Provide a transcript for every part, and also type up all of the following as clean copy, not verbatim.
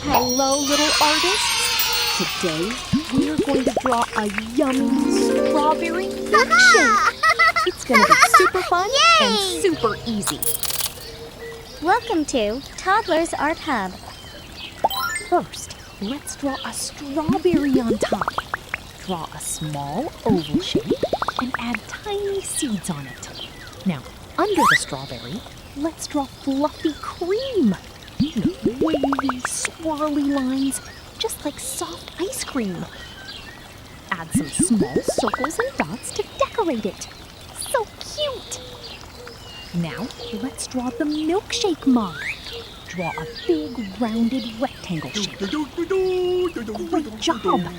Hello, little artists. Today, we're going to draw a yummy strawberry milkshake. It's going to be super fun and super easy. Welcome to Toddlers Art Hub. First, let's draw a strawberry on top. Draw a small oval shape and add tiny seeds on it. Now, under the strawberry, let's draw fluffy cream. Wavy, swirly lines, just like soft ice cream. Add some small circles and dots to decorate it. So cute! Now, let's draw the milkshake mug. Draw a big, rounded rectangle shape. Great job! Now,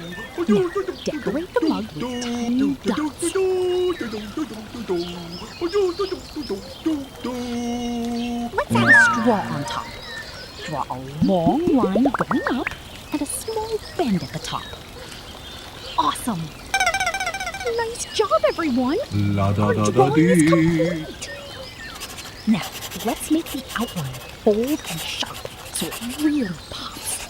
decorate the mug with tiny dots. Let's add a straw on top. Draw a long line going up and a small bend at the top. Awesome! Nice job, everyone! Our drawing is complete! Now, let's make the outline bold and sharp so it really pops.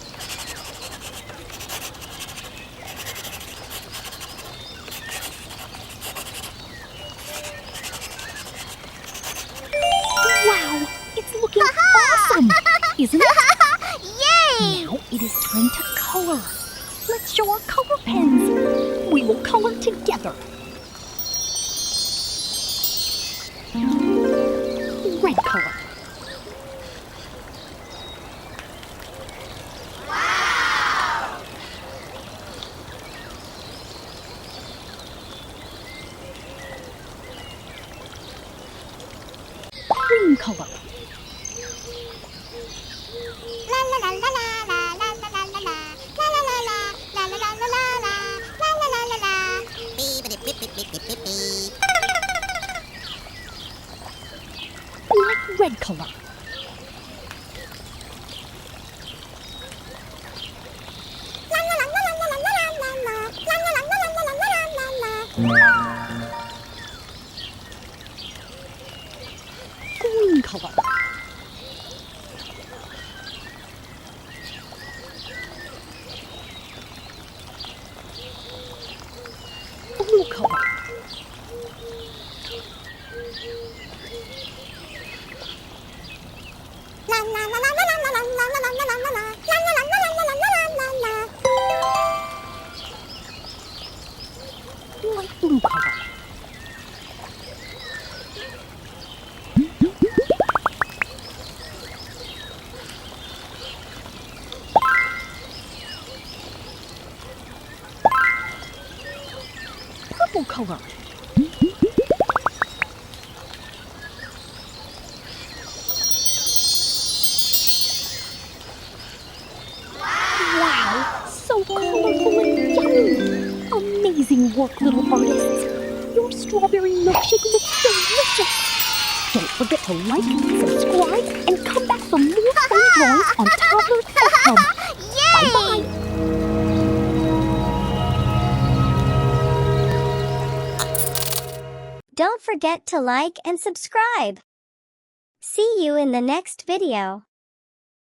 Wow! It's looking awesome! Isn't it? Yay! Now it is time to color. Let's show our color pens. We will color together. Red color. Wow! Green color. Light red color. Green color. Blue color. Light blue color. Purple color. Wow, so colorful and yummy! Amazing work, little artists! Your strawberry milkshake looks delicious! Don't forget to like, subscribe, and come back for more fun drawings on Toddlers Art Hub. Bye-bye! Don't forget to like and subscribe. See you in the next video.